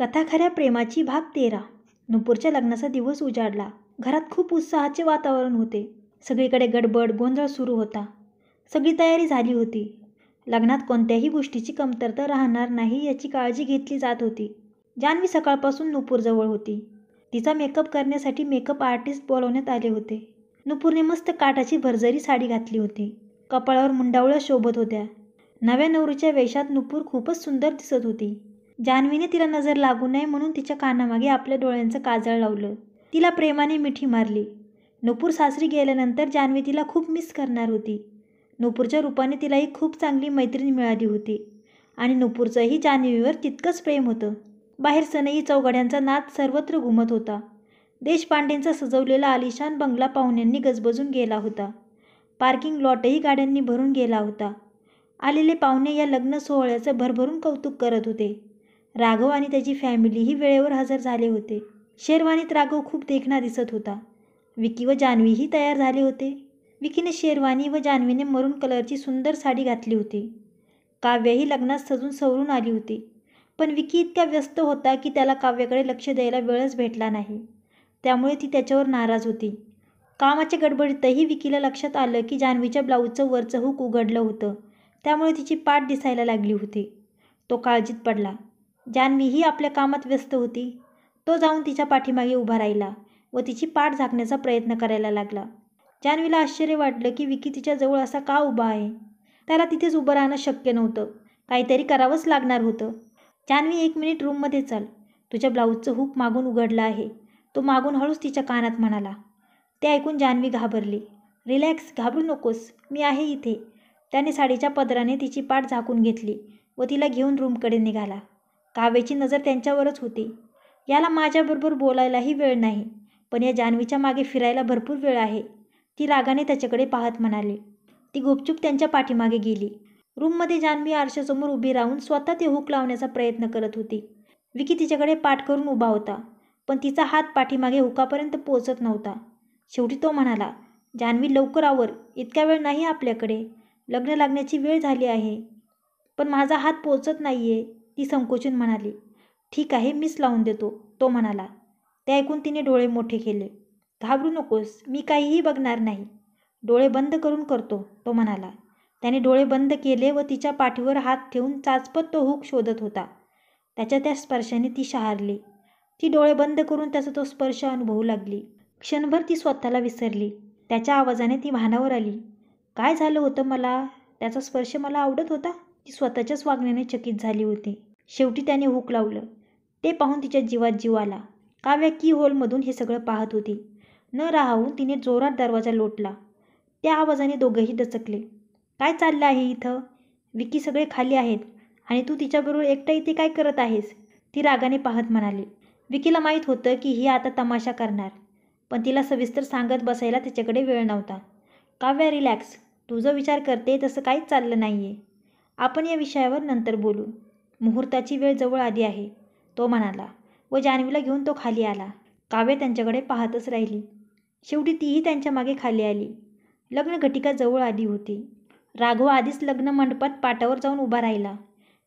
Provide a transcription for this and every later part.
कथा खऱ्या प्रेमाची भाग 13. नुपूरच्या लग्नाचा दिवस उजाडला. घरात खूप उत्साहाचे वातावरण होते. सगळीकडे गडबड गोंधळ सुरू होता. सगळी तयारी झाली होती. लग्नात कोणत्याही गोष्टीची कमतरता राहणार नाही याची काळजी घेतली जात होती. जान्हवी सकाळपासून नुपूरजवळ होती. तिचा मेकअप करण्यासाठी मेकअप आर्टिस्ट बोलवण्यात आले होते. नुपूरने मस्त काठाची भरजरी साडी घातली होती. कपाळावर मुंडावळ्या शोभत होत्या. नव्या नवरीच्या वेशात नुपूर खूपच सुंदर दिसत होती. जान्हवीने तिला नजर लागू नये म्हणून तिच्या कानामागे आपल्या डोळ्यांचं काजळ लावलं. तिला प्रेमाने मिठी मारली. नुपूर सासरी गेल्यानंतर जान्हवी तिला खूप मिस करणार होती. नुपूरच्या रूपाने तिलाही खूप चांगली मैत्रीण मिळाली होती आणि नुपूरचंही जान्हवीवर तितकंच प्रेम होतं. बाहेर सनई चौघड्यांचा नाद सर्वत्र घुमत होता. देशपांडेंचा सजवलेला आलिशान बंगला पाहुण्यांनी गजबजून गेला होता. पार्किंग लॉटही गाड्यांनी भरून गेला होता. आलेले पाहुणे या लग्न सोहळ्याचं भरभरून कौतुक करत होते. राघव आणि त्याची फॅमिलीही वेळेवर हजर झाले होते. शेरवानीत राघव खूप देखणा दिसत होता. विकी व जान्हवीही तयार झाले होते. विकीने शेरवानी व जान्हवीने मरून कलरची सुंदर साडी घातली होती. काव्याही लग्नात सजून सवरून आली होती. पण विकी इतका व्यस्त होता की त्याला काव्याकडे लक्ष द्यायला वेळच भेटला नाही. त्यामुळे ती त्याच्यावर नाराज होती. कामाच्या गडबडीतही विकीला लक्षात आलं की जान्हवीच्या ब्लाऊजचं वरचं हुक उघडलं होतं. त्यामुळे तिची पाठ दिसायला लागली होती. तो काळजीत पडला. जान्हवीही आपल्या कामात व्यस्त होती. तो जाऊन तिच्या पाठीमागे उभा राहिला व तिची पाठ झाकण्याचा प्रयत्न करायला लागला. जान्हवीला आश्चर्य वाटलं की विकी तिच्याजवळ असा का उभा आहे. त्याला तिथेच उभं राहणं शक्य नव्हतं. काहीतरी करावंच लागणार होतं. जान्हवी 1 मिनिट रूममध्ये चाल. तुझ्या ब्लाऊजचं हुक मागून उघडलं आहे. तो मागून हळूच तिच्या कानात म्हणाला. ते ऐकून जान्हवी घाबरली. रिलॅक्स, घाबरू नकोस, मी आहे इथे. त्याने साडीच्या पदराने तिची पाठ झाकून घेतली व तिला घेऊन रूमकडे निघाला. काव्याची नजर त्यांच्यावरच होती. याला माझ्याबरोबर बोलायलाही वेळ नाही, पण या जान्हवीच्या मागे फिरायला भरपूर वेळ आहे, ती रागाने त्याच्याकडे पाहत म्हणाली. ती गुपचूप त्यांच्या पाठीमागे गेली. रूममध्ये जान्हवी आरशासमोर उभी राहून स्वतः ते हुक लावण्याचा प्रयत्न करत होती. विकी तिच्याकडे पाठ करून उभा होता, पण तिचा हात पाठीमागे हुकापर्यंत पोहोचत नव्हता. शेवटी तो म्हणाला, जान्हवी लवकर आवर, इतका वेळ नाही आपल्याकडे, लग्न लागण्याची वेळ झाली आहे. पण माझा हात पोहोचत नाहीये, ती संकोचून म्हणाली. ठीक आहे, मीच लावून देतो, तो म्हणाला. ते ऐकून तिने डोळे मोठे केले. घाबरू नकोस, मी काहीही बघणार नाही. डोळे बंद करून करतो, तो म्हणाला. त्याने डोळे बंद केले व तिच्या पाठीवर हात ठेवून चाचपत तो हुक शोधत होता. त्याच्या त्या स्पर्शाने ती शहारली. ती डोळे बंद करून त्याचा तो स्पर्श अनुभवू लागली. क्षणभर ती स्वतःला विसरली. त्याच्या आवाजाने ती भानावर आली. काय झालं होतं मला? त्याचा स्पर्श मला आवडत होता? ती स्वतःच्याच वागण्याने चकित झाली होती. शेवटी त्याने हुक लावलं. ते पाहून तिच्या जीवात जीव आला. काव्या की होलमधून हे सगळं पाहत होती. न राहून तिने जोरात दरवाजा लोटला. त्या आवाजाने दोघंही दचकले. काय चाललं आहे इथं? विकी सगळे खाली आहेत आणि तू तिच्याबरोबर एकटा इथे काय करत आहेस? ती रागाने पाहत म्हणाली. विकीला माहीत होतं की ही आता तमाशा करणार, पण तिला सविस्तर सांगत बसायला त्याच्याकडे वेळ नव्हता. काव्या, रिलॅक्स, तू जो विचार करते तसं काहीच चाललं नाहीये. आपण या विषयावर नंतर बोलू. मुहूर्ताची वेळ जवळ आली आहे, तो म्हणाला व जान्हवीला घेऊन तो खाली आला. काव्य त्यांच्याकडे पाहतच राहिली. शेवटी तीही त्यांच्या मागे खाली आली. लग्न घटिका जवळ आली होती. राघव आधीच लग्न मंडपात पाटावर जाऊन उभा राहिला.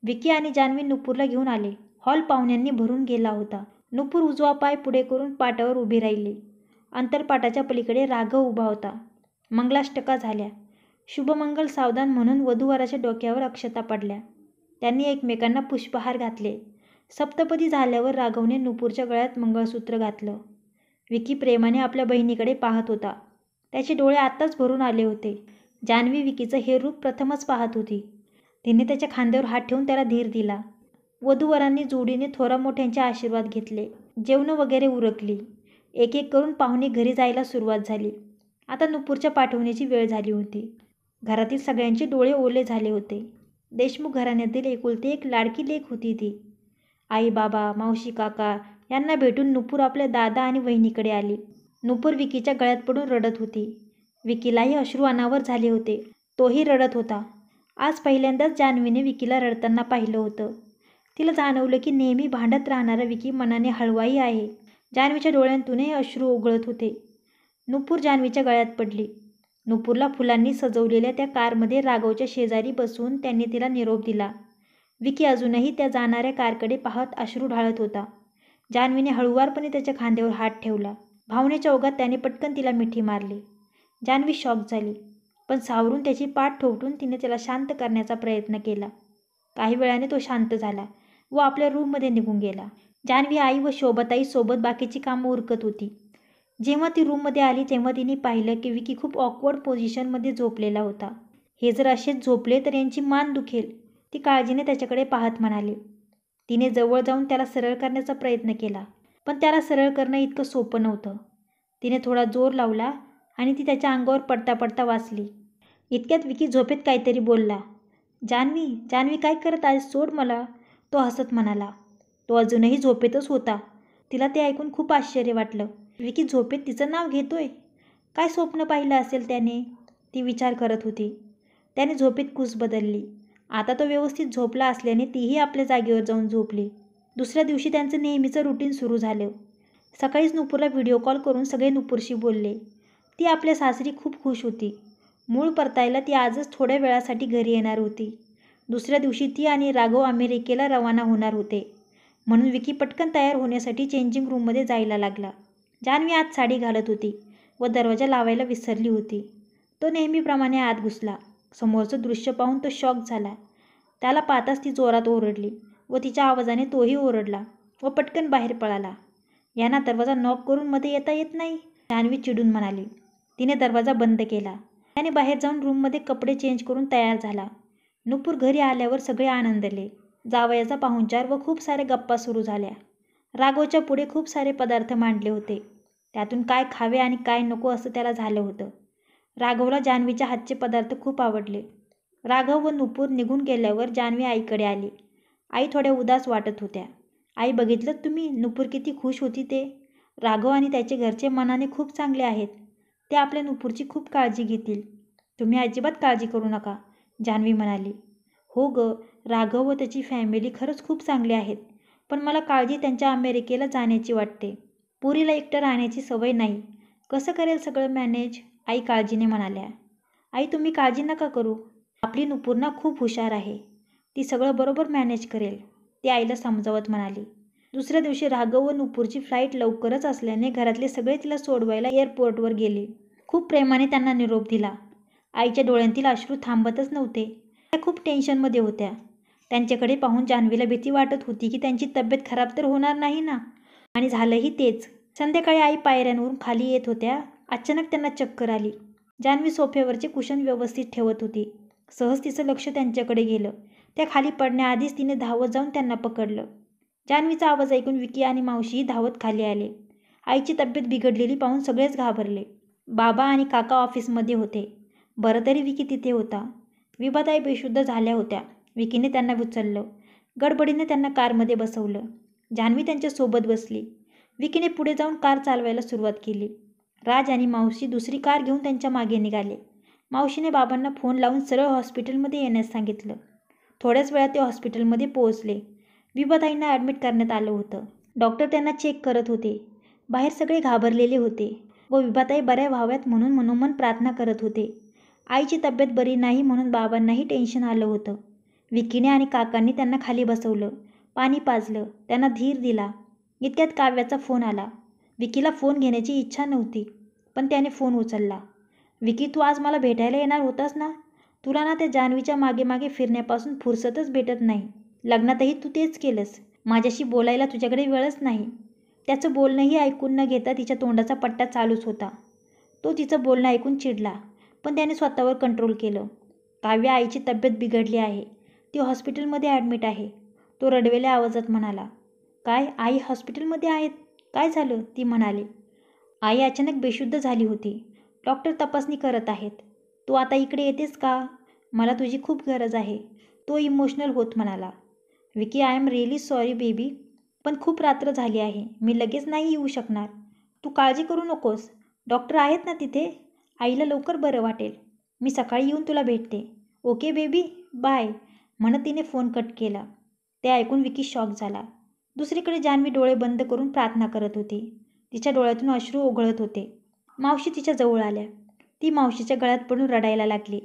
विकी आणि जान्हवी नुपूरला घेऊन आले. हॉल पाहुण्यांनी भरून गेला होता. नुपूर उजवा पाय पुढे करून पाटावर उभी राहिली. अंतरपाटाच्या पलीकडे राघव उभा होता. मंगलाष्टका झाल्या. शुभमंगल सावधान म्हणून वधूवराच्या डोक्यावर अक्षता पडल्या. त्यांनी एकमेकांना पुष्पहार घातले. सप्तपदी झाल्यावर राघवने नुपूरच्या गळ्यात मंगळसूत्र घातलं. विकी प्रेमाने आपल्या बहिणीकडे पाहत होता. त्याचे डोळे आत्ताच भरून आले होते. जान्हवी विकीचं हे रूप प्रथमच पाहत होती. तिने त्याच्या खांद्यावर हात ठेवून त्याला धीर दिला. वधूवरांनी जोडीने थोरा मोठ्यांचे आशीर्वाद घेतले. जेवणं वगैरे उरकली. एक एक करून पाहुणे घरी जायला सुरुवात झाली. आता नुपूरच्या पाठवण्याची वेळ झाली होती. घरातील सगळ्यांचे डोळे ओले झाले होते. देशमुख घराण्यातील एकुलती एक लाडकी लेक होती ती. आई, बाबा, मावशी, काका यांना भेटून नुपूर आपल्या दादा आणि वहिनीकडे आली. नुपूर विकीच्या गळ्यात पडून रडत होती. विकीलाही अश्रू अनावर झाले होते. तोही रडत होता. आज पहिल्यांदाच जान्हवीने विकीला रडताना पाहिलं होतं. तिला जाणवलं की नेहमी भांडत राहणारा विकी मनाने हळवाही आहे. जान्हवीच्या डोळ्यांतूनही अश्रू ओघळत होते. नुपूर जान्हवीच्या गळ्यात पडली. नुपूरला फुलांनी सजवलेल्या त्या कारमध्ये राघवच्या शेजारी बसवून त्यांनी तिला निरोप दिला. विकी अजूनही त्या जाणाऱ्या कारकडे पाहत अश्रू ढाळत होता. जान्हवीने हळुवारपणे त्याच्या खांद्यावर हात ठेवला. भावनेच्या ओघात त्याने पटकन तिला मिठी मारली. जान्हवी शॉक झाली, पण सावरून त्याची पाठ ठोठून तिने त्याला शांत करण्याचा प्रयत्न केला. काही वेळाने तो शांत झाला व आपल्या रूममध्ये निघून गेला. जान्हवी आई व शोभाताई सोबत बाकीची कामं उरकत होती. जेव्हा ती रूममध्ये आली तेव्हा तिने पाहिलं की विकी खूप ऑकवर्ड पोझिशनमध्ये झोपलेला होता. हे जर असेच झोपले तर यांची मान दुखेल, ती काळजीने त्याच्याकडे पाहत म्हणाली. तिने जवळ जाऊन त्याला सरळ करण्याचा प्रयत्न केला, पण त्याला सरळ करणं इतकं सोपं नव्हतं. तिने थोडा जोर लावला आणि ती त्याच्या अंगावर पडता पडता वाचली. इतक्यात विकी झोपेत काहीतरी बोलला. जान्हवी, जान्हवी काय करत आहेस? सोड मला, तो हसत म्हणाला. तो अजूनही झोपेतच होता. तिला ते ऐकून खूप आश्चर्य वाटलं. विकी झोपेत तिचं नाव घेतोय. काय स्वप्न पाहिलं असेल त्याने, ती विचार करत होती. त्याने झोपेत कूस बदलली. आता तो व्यवस्थित झोपला असल्याने तीही आपल्या जागेवर जाऊन झोपली. दुसऱ्या दिवशी त्यांचं नेहमीचं रुटीन सुरू झालं. सकाळीच नुपूरला व्हिडिओ कॉल करून सगळे नुपूरशी बोलले. ती आपल्या सासरी खूप खुश होती. मूळ परतायला ती आजच थोड्या वेळासाठी घरी येणार होती. दुसऱ्या दिवशी ती आणि राघव अमेरिकेला रवाना होणार होते, म्हणून विकी पटकन तयार होण्यासाठी चेंजिंग रूममध्ये जायला लागला. जान्हवी आत साडी घालत होती व दरवाजा लावायला विसरली होती. तो नेहमीप्रमाणे आत घुसला. समोरचं दृश्य पाहून तो शॉक झाला. त्याला पाहताच ती जोरात ओरडली व तिच्या आवाजाने तोही ओरडला व पटकन बाहेर पळाला. यांना दरवाजा नॉक करून मध्ये येता येत नाही, जान्हवी चिडून म्हणाली. तिने दरवाजा बंद केला. त्याने बाहेर जाऊन रूममध्ये कपडे चेंज करून तयार झाला. नुपूर घरी आल्यावर सगळे आनंदले. जावयाचा पाहुणचार व खूप साऱ्या गप्पा सुरू झाल्या. राघवच्या पुढे खूप सारे पदार्थ मांडले होते. त्यातून काय खावे आणि काय नको असं त्याला झालं होतं. राघवला जान्हवीच्या हातचे पदार्थ खूप आवडले. राघव व नुपूर निघून गेल्यावर जान्हवी आईकडे आली. आई थोड्या उदास वाटत होत्या. आई, बघितलं तुम्ही नुपूर किती खुश होती ते. राघव आणि त्याचे घरचे मनाने खूप चांगले आहेत. ते आपल्या नुपूरची खूप काळजी घेतील. तुम्ही अजिबात काळजी करू नका, जान्हवी म्हणाली. हो ग, राघव व त्याची फॅमिली खरंच खूप चांगली आहेत, पण मला काळजी त्यांच्या अमेरिकेला जाण्याची वाटते. पुरीला एकटं राहण्याची सवय नाही. कसं करेल सगळं मॅनेज, आई काळजीने म्हणाल्या. आई, तुम्ही काळजी नका करू. आपली नुपूर्णा खूप हुशार आहे. ती सगळं बरोबर मॅनेज करेल, ती आईला समजावत म्हणाली. दुसऱ्या दिवशी राघव व नुपूरची फ्लाईट लवकरच असल्याने घरातले सगळे तिला सोडवायला एअरपोर्टवर गेले. खूप प्रेमाने त्यांना निरोप दिला. आईच्या डोळ्यांतील अश्रू थांबतच नव्हते. त्या खूप टेन्शनमध्ये होत्या. त्यांच्याकडे पाहून जान्हवीला भीती वाटत होती की त्यांची तब्येत खराब तर होणार नाही ना. आणि झालंही तेच. संध्याकाळी आई पायऱ्यांवरून खाली येत होत्या. अचानक त्यांना चक्कर आली. जान्हवी सोफ्यावरचे कुशन व्यवस्थित ठेवत होती. सहज तिचं लक्ष त्यांच्याकडे गेलं. त्या खाली पडण्याआधीच तिने धावत जाऊन त्यांना पकडलं. जान्हवीचा आवाज ऐकून विकी आणि मावशीही धावत खाली आले. आईची तब्येत बिघडलेली पाहून सगळेच घाबरले. बाबा आणि काका ऑफिसमध्ये होते. बरं तरी विकी तिथे होता. विभाताई बेशुद्ध झाल्या होत्या. विकीने त्यांना उचललं. गडबडीने त्यांना कारमध्ये बसवलं. जान्हवी त्यांच्यासोबत बसली. विकीने पुढे जाऊन कार चालवायला सुरुवात केली. राज आणि मावशी दुसरी कार घेऊन त्यांच्या मागे निघाले. मावशीने बाबांना फोन लावून सरळ हॉस्पिटलमध्ये येण्यास सांगितलं. थोड्याच वेळात ते हॉस्पिटलमध्ये पोहोचले. विभाताईंना ॲडमिट करण्यात आलं होतं. डॉक्टर त्यांना चेक करत होते. बाहेर सगळे घाबरलेले होते व विभाताई बऱ्या व्हाव्यात म्हणून मनोमन प्रार्थना करत होते. आईची तब्येत बरी नाही म्हणून बाबांनाही टेन्शन आलं होतं. विकीने आणि काकांनी त्यांना खाली बसवलं, पाणी पाजलं, त्यांना धीर दिला. इतक्यात काव्याचा फोन आला. विकीला फोन घेण्याची इच्छा नव्हती, पण त्याने फोन उचलला. विकी, तू आज मला भेटायला येणार होतास ना? तुला ना त्या जान्हवीच्या मागे मागे फिरण्यापासून फुरसतच भेटत नाही. लग्नातही तू तेच केलंस. माझ्याशी बोलायला तुझ्याकडे वेळच नाही. त्याचं बोलणंही ऐकून न घेता तिच्या तोंडाचा पट्टा चालूच होता. तो तिचं बोलणं ऐकून चिडला, पण त्याने स्वतःवर कंट्रोल केलं. काव्या, आईची तब्येत बिघडली आहे. ती हॉस्पिटलमध्ये ॲडमिट आहे, तो रडवेल्या आवाजात म्हणाला. काय, आई हॉस्पिटलमध्ये आहेत? काय झालं? ती म्हणाली. आई अचानक बेशुद्ध झाली होती. डॉक्टर तपासणी करत आहेत. तू आता इकडे येतेस का? मला तुझी खूप गरज आहे, तो इमोशनल होत म्हणाला. Vicky, I am really sorry baby, पण खूप रात्र झाली आहे. मी लगेच नाही येऊ शकणार. तू काळजी करू नकोस. डॉक्टर आहेत ना तिथे. आईला लवकर बरं वाटेल. मी सकाळी येऊन तुला भेटते. ओके बेबी, बाय, म्हणत तिने फोन कट केला. ते ऐकून विकी शॉक झाला. दुसरीकडे जान्हवी डोळे बंद करून प्रार्थना करत होती. तिच्या डोळ्यातून अश्रू ओघळत होते. मावशी तिच्या जवळ आल्या. ती मावशीच्या गळ्यात पडून रडायला लागली.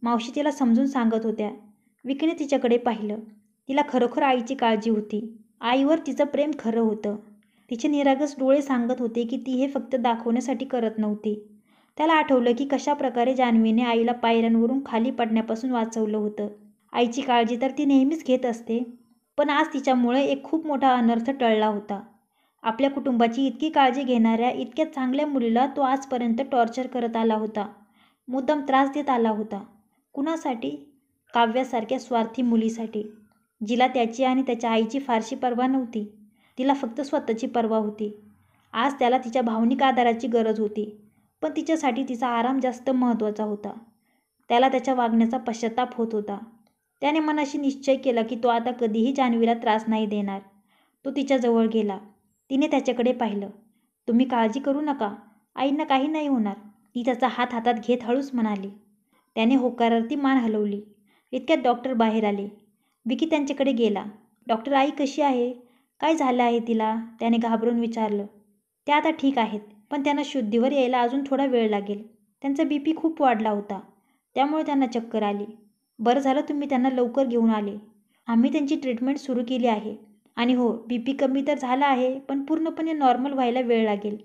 मावशी तिला समजून सांगत होत्या. विकीने तिच्याकडे पाहिलं. तिला खरोखर आईची काळजी होती. आईवर तिचं प्रेम खरं होतं. तिचे निरागस डोळे सांगत होते की ती हे फक्त दाखवण्यासाठी करत नव्हती. त्याला आठवलं की कशा प्रकारे जान्हवीने आईला पायऱ्यांवरून खाली पडण्यापासून वाचवलं होतं. आईची काळजी तर ती नेहमीच घेत असते, पण आज तिच्यामुळे एक खूप मोठा अनर्थ टळला होता. आपल्या कुटुंबाची इतकी काळजी घेणाऱ्या इतक्या चांगल्या मुलीला तो आजपर्यंत टॉर्चर करत आला होता. मुद्दाम त्रास देत आला होता. कुणासाठी? काव्यासारख्या स्वार्थी मुलीसाठी, जिला त्याची आणि त्याच्या आईची फारशी पर्वा नव्हती. तिला फक्त स्वतःची पर्वा होती. आज त्याला तिच्या भावनिक आधाराची गरज होती, पण तिच्यासाठी तिचा आराम जास्त महत्त्वाचा होता. त्याला त्याच्या वागण्याचा पश्चाताप होत होता. त्याने मनाशी निश्चय केला की तो आता कधीही जान्हवीला त्रास नाही देणार. तो तिच्याजवळ गेला. तिने त्याच्याकडे पाहिलं. तुम्ही काळजी करू नका, आईंना काही नाही होणार, ती त्याचा हात हातात घेत हळूच म्हणाली. त्याने होकारार्थी मान हलवली. इतक्यात डॉक्टर बाहेर आले. विकी त्यांच्याकडे गेला. डॉक्टर, आई कशी आहे? काय झालं आहे तिला? त्याने घाबरून विचारलं. त्या आता ठीक आहेत, पण त्यांना शुद्धीवर यायला अजून थोडा वेळ लागेल. त्यांचा BP खूप वाढला होता, त्यामुळे त्यांना चक्कर आली. बरं झालं तुम्ही त्यांना लवकर घेऊन आले. आम्ही त्यांची ट्रीटमेंट सुरू केली आहे. आणि हो, BP कमी तर झाला आहे, पण पूर्णपणे नॉर्मल व्हायला वेळ लागेल.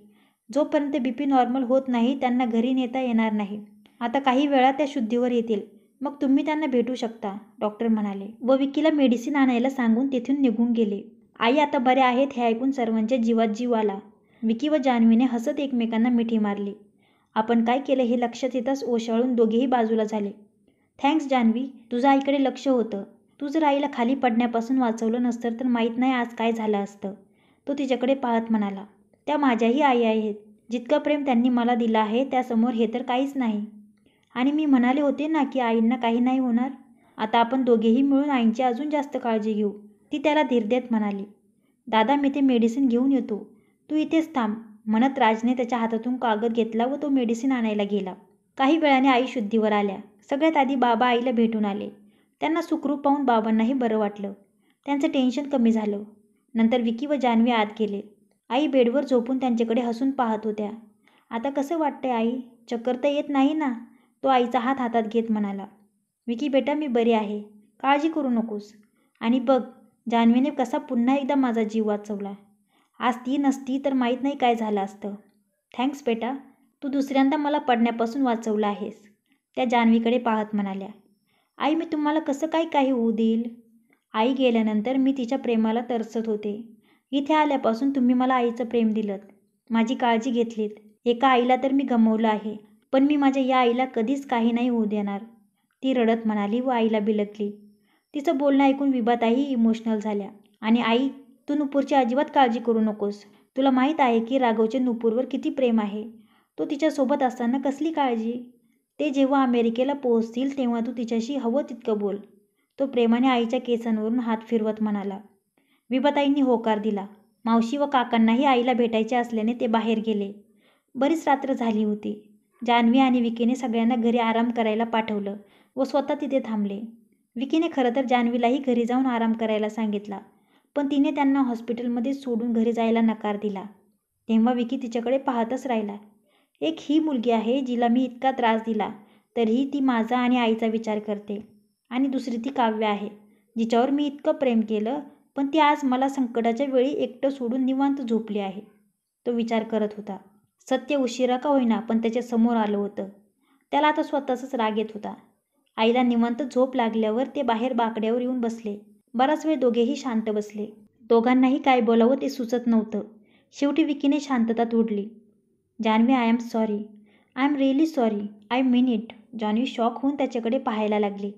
जोपर्यंत BP नॉर्मल होत नाही त्यांना घरी नेता येणार नाही. आता काही वेळात त्या शुद्धीवर येतील, मग तुम्ही त्यांना भेटू शकता, डॉक्टर म्हणाले व विकीला मेडिसिन आणायला सांगून तिथून निघून गेले. आई आता बऱ्या आहेत हे ऐकून सर्वांच्या जीवात जीव आला. विकी व जान्हवीने हसत एकमेकांना मिठी मारली. आपण काय केलं हे लक्षात येताच ओशाळून दोघेही बाजूला झाले. थँक्स जान्हवी, तुझं आईकडे लक्ष होतं. तू जर आईला खाली पडण्यापासून वाचवलं नसतं तर माहीत नाही आज काय झालं असतं. तो तिच्याकडे पाहत म्हणाला. त्या माझ्याही आई आहेत. जितकं प्रेम त्यांनी मला दिलं आहे त्यासमोर हे तर काहीच नाही. आणि मी म्हणाले होते ना की आईंना काही नाही होणार. आता आपण दोघेही मिळून आईंची अजून जास्त काळजी घेऊ, ती त्याला धीर देत म्हणाली. दादा, मी ते मेडिसिन घेऊन येतो, तू इथेच थांब, म्हणत राजने त्याच्या हातातून कागद घेतला व तो मेडिसिन आणायला गेला. काही वेळाने आई शुद्धीवर आल्या. सगळ्यात आधी बाबा आईला भेटून आले. त्यांना सुखरूप पाहून बाबांनाही बरं वाटलं. त्यांचं टेन्शन कमी झालं. नंतर विकी व जान्हवी आत गेले. आई बेडवर झोपून त्यांच्याकडे हसून पाहत होत्या. आता कसं वाटतंय आई? चक्कर तर येत नाही ना? तो आईचा हात हातात घेत म्हणाला. विकी बेटा, मी बरी आहे, काळजी करू नकोस. आणि बघ, जान्हवीने कसा पुन्हा एकदा माझा जीव वाचवला. आज ती नसती तर माहीत नाही काय झालं असतं. थँक्स बेटा, तू दुसऱ्यांदा मला पडण्यापासून वाचवलं आहेस, त्या जान्हवीकडे पाहत म्हणाल्या. आई, मी तुम्हाला कसं काय काही होऊ देईल? आई गेल्यानंतर मी तिच्या प्रेमाला तरसत होते. इथे आल्यापासून तुम्ही मला आईचं प्रेम दिलंत, माझी काळजी घेतलीत. एका आईला तर मी गमावलं आहे, पण मी माझ्या या आईला कधीच काही नाही होऊ देणार, ती रडत म्हणाली व आईला बिलगली. तिचं बोलणं ऐकून विभाताई इमोशनल झाल्या. आणि आई, तू नुपूरची अजिबात काळजी करू नकोस. तुला माहीत आहे की राघवचे नुपूरवर किती प्रेम आहे. तो तिच्यासोबत असताना कसली काळजी. ते जेव्हा अमेरिकेला पोहोचतील तेव्हा तू तिच्याशी हवं तितकं बोल, तो प्रेमाने आईच्या केसांवरून हात फिरवत म्हणाला. विभाताईंनी होकार दिला. मावशी व काकांनाही आईला भेटायचे असल्याने ते बाहेर गेले. बरीच रात्र झाली होती. जान्हवी आणि विकीने सगळ्यांना घरी आराम करायला पाठवलं व स्वतः तिथे थांबले. विकीने खरं तर जान्हवीलाही घरी जाऊन आराम करायला सांगितला, पण तिने त्यांना हॉस्पिटलमध्ये सोडून घरी जायला नकार दिला. तेव्हा विकी तिच्याकडे पाहतच राहिला. एक ही मुलगी आहे जिला मी इतका त्रास दिला तरीही ती माझा आणि आईचा विचार करते. आणि दुसरी ती काव्य आहे, जिच्यावर मी इतकं प्रेम केलं, पण ती आज मला संकटाच्या वेळी एकटं सोडून निवांत झोपली आहे. तो विचार करत होता. सत्य उशिरा का होईना पण त्याच्या समोर आलं होतं. त्याला आता स्वतःचाच राग येत होता. आईला निवांत झोप लागल्यावर ते बाहेर बाकड्यावर येऊन बसले. बराच वेळ दोघेही शांत बसले. दोघांनाही काय बोलावं ते सुचत नव्हतं. शेवटी विकीने शांतता तोडली. Janhavi, I am sorry, I am really sorry, I mean it. Janhavi shock होऊन त्याच्याकडे पाहायला लागली.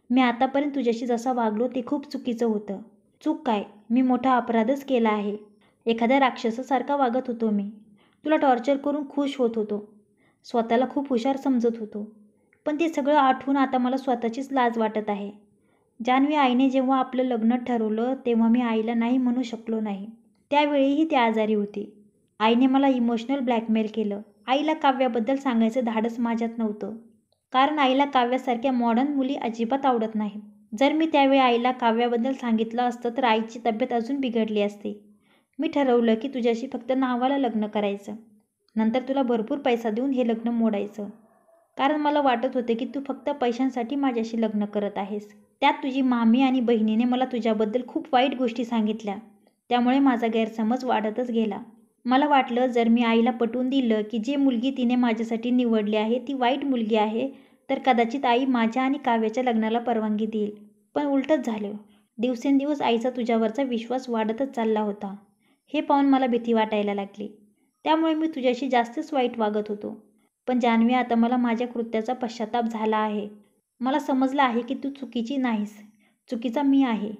मी आतापर्यंत तुझ्याशी जसा वागलो ते खूप चुकीचं होतं. चूक काय? मी मोठा अपराधच केला आहे. एखाद्या राक्षसासारखा वागत होतो मी. तुला टॉर्चर करून खुश होत होतो. स्वतःला खूप हुशार समजत होतो. पण ते सगळं आठवून आता मला स्वतःचीच लाज वाटत आहे. जान्हवी, आईने जेव्हा आपलं लग्न ठरवलं तेव्हा मी आईला नाही म्हणू शकलो नाही. त्यावेळीही ती आजारी होती. आईने मला इमोशनल ब्लॅकमेल केलं. आईला काव्याबद्दल सांगायचं धाडस माझ्यात नव्हतं, कारण आईला काव्यासारख्या मॉडर्न मुली अजिबात आवडत नाहीत. जर मी त्यावेळी आईला काव्याबद्दल सांगितलं असतं तर आईची तब्येत अजून बिघडली असती. मी ठरवलं की तुझ्याशी फक्त नावाला लग्न करायचं, नंतर तुला भरपूर पैसा देऊन हे लग्न मोडायचं, कारण मला वाटत होते की तू फक्त पैशांसाठी माझ्याशी लग्न करत आहेस. त्यात तुझी मामी आणि बहिणीने मला तुझ्याबद्दल खूप वाईट गोष्टी सांगितल्या. त्यामुळे माझा गैरसमज वाढतच गेला. मला वाटलं जर मी आईला पटवून दिलं की जी मुलगी तिने माझ्यासाठी निवडली आहे ती वाईट मुलगी आहे, तर कदाचित आई माझ्या आणि काव्याच्या लग्नाला परवानगी देईल. पण उलटंच झालं. दिवसेंदिवस आईचा तुझ्यावरचा विश्वास वाढतच चालला होता. हे पाहून मला भीती वाटायला लागली. त्यामुळे मी तुझ्याशी जास्तच वाईट वागत होतो. पण जान्हवी, आता मला माझ्या कृत्याचा पश्चाताप झाला आहे. मला समजलं आहे की तू चुकीची नाहीस. चुकीचा मी आहे.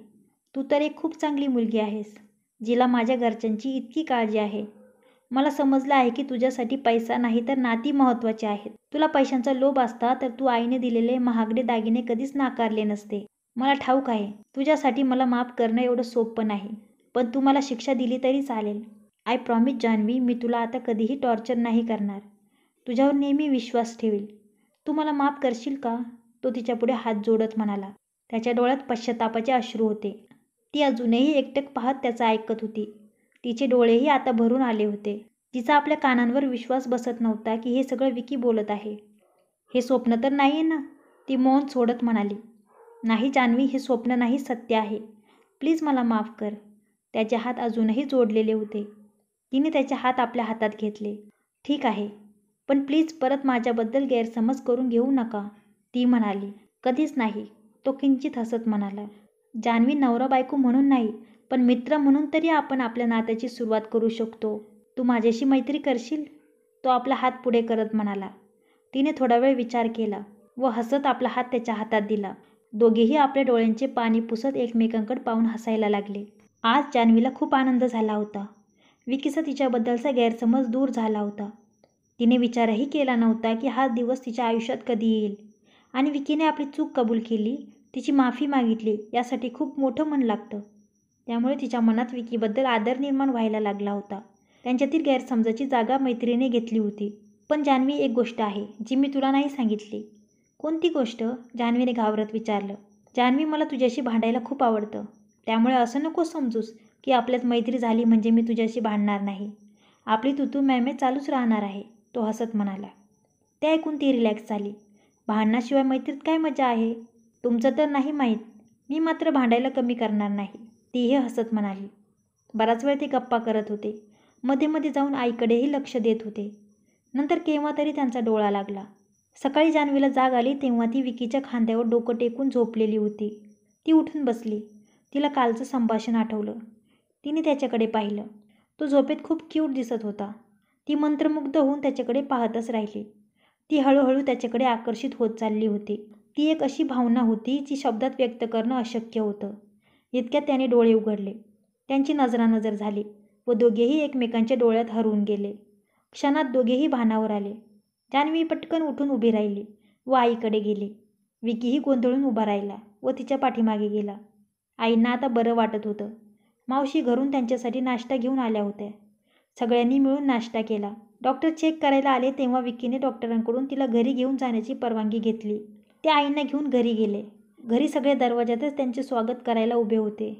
तू तर एक खूप चांगली मुलगी आहेस, जिला माझ्या घरच्यांची इतकी काळजी आहे. मला समजलं आहे की तुझ्यासाठी पैसा नाही तर नाती महत्त्वाची आहेत. तुला पैशांचा लोभ असता तर तू आईने दिलेले महागडे दागिने कधीच नाकारले नसते. मला ठाऊक आहे तुझ्यासाठी मला माफ करणं एवढं सोपं नाही, पण तू मला शिक्षा दिली तरी चालेल. आय प्रॉमिस जान्हवी, मी तुला आता कधीही टॉर्चर नाही करणार. तुझ्यावर नेहमी विश्वास ठेवील. तू मला माफ करशील का? तो तिच्यापुढे हात जोडत म्हणाला. त्याच्या डोळ्यात पश्चातापाचे अश्रू होते. ती अजूनही एकटक पाहत त्याचं ऐकत होती. तिचे डोळेही आता भरून आले होते. तिचा आपल्या कानांवर विश्वास बसत नव्हता की हे सगळं विकी बोलत आहे. हे स्वप्न तर नाही आहे ना? ती मौन सोडत म्हणाली. नाही जान्हवी, हे स्वप्न नाही, सत्य आहे. प्लीज मला माफ कर. त्याचे हात अजूनही जोडलेले होते. तिने त्याचे हात आपल्या हातात घेतले. ठीक आहे, पण प्लीज परत माझ्याबद्दल गैरसमज करून घेऊ नका, ती म्हणाली. कधीच नाही, तो किंचित हसत म्हणाला. जान्हवी, नवरा बायको म्हणून नाही, पण मित्र म्हणून तरी आपण आपल्या नात्याची सुरुवात करू शकतो. तू माझ्याशी मैत्री करशील? तो आपला हात पुढे करत म्हणाला. तिने थोडा वेळ विचार केला व हसत आपला हात त्याच्या हातात दिला. दोघेही आपल्या डोळ्यांचे पाणी पुसत एकमेकांकडे पाहून हसायला लागले. आज जान्हवीला खूप आनंद झाला होता. विकीचा तिच्याबद्दलचा गैरसमज दूर झाला होता. तिने विचारही केला नव्हता की हा दिवस तिच्या आयुष्यात कधी येईल. आणि विकीने आपली चूक कबूल केली, तिची माफी मागितली, यासाठी खूप मोठं मन लागतं. त्यामुळे तिच्या मनात विकीबद्दल आदर निर्माण व्हायला लागला होता. त्यांच्यातील गैरसमजाची जागा मैत्रीने घेतली होती. पण जान्हवी, एक गोष्ट आहे जी मी तुला नाही सांगितली. कोणती गोष्ट? जान्हवीने घाबरत विचारलं. जान्हवी, मला तुझ्याशी भांडायला खूप आवडतं. त्यामुळे असं नको समजूस की आपल्यात मैत्री झाली म्हणजे मी तुझ्याशी भांडणार नाही. आपली तुतू मॅमे चालूच राहणार आहे, तो हसत म्हणाला. ते ऐकून ती रिलॅक्स झाली. भांडणाशिवाय मैत्रीत काय मजा आहे? तुमचं तर नाही माहीत, मी मात्र भांडायला कमी करणार नाही, तीही हसत म्हणाली. बराच वेळ ते गप्पा करत होते. मध्ये मध्ये जाऊन आईकडेही लक्ष देत होते. नंतर केव्हा तरी त्यांचा डोळा लागला. सकाळी जान्हवीला जाग आली तेव्हा ती विकीच्या खांद्यावर डोकं टेकून झोपलेली होती. ती उठून बसली. तिला कालचं संभाषण आठवलं. तिने त्याच्याकडे पाहिलं. तो झोपेत खूप क्यूट दिसत होता. ती मंत्रमुग्ध होऊन त्याच्याकडे पाहतच राहिली. ती हळूहळू त्याच्याकडे आकर्षित होत चालली होती. ती एक अशी भावना होती जी शब्दात व्यक्त करणं अशक्य होतं. इतक्यात त्याने डोळे उघडले. त्यांची नजरानजर झाली व दोघेही एकमेकांच्या डोळ्यात हरवून गेले. क्षणात दोघेही भानावर आले. जान्हवी पटकन उठून उभी राहिली व आईकडे गेली. विकीही गोंधळून उभा राहिला व तिच्या पाठीमागे गेला. आईंना आता बरं वाटत होतं. मावशी घरून त्यांच्यासाठी नाश्ता घेऊन आल्या होत्या. सगळ्यांनी मिळून नाश्ता केला. डॉक्टर चेक करायला आले तेव्हा विकीने डॉक्टरांकडून तिला घरी घेऊन जाण्याची परवानगी घेतली. ते आईंना घेऊन घरी गेले. घरी सगळे दरवाजातच त्यांचे स्वागत करायला उभे होते.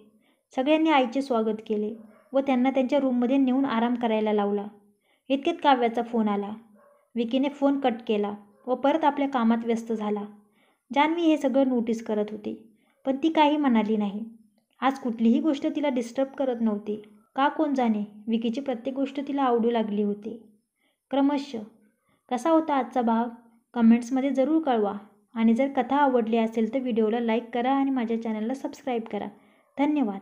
सगळ्यांनी आईचे स्वागत केले व त्यांना त्यांच्या रूममध्ये नेऊन आराम करायला लावला. इतक्यात काव्याचा फोन आला. विकीने फोन कट केला व परत आपल्या कामात व्यस्त झाला. जान्हवी हे सगळं नोटीस करत होती, पण ती काही म्हणाली नाही. आज कुठलीही गोष्ट तिला डिस्टर्ब करत नव्हती. का कोण जाणे, विकीची प्रत्येक गोष्ट तिला आवडू लागली होती. क्रमशः कसा होता आजचा भाग कमेंट्समध्ये जरूर कळवा. आणि जर कथा आवडली असेल तर व्हिडिओला लाईक करा आणि माझ्या चॅनलला सबस्क्राईब करा. धन्यवाद.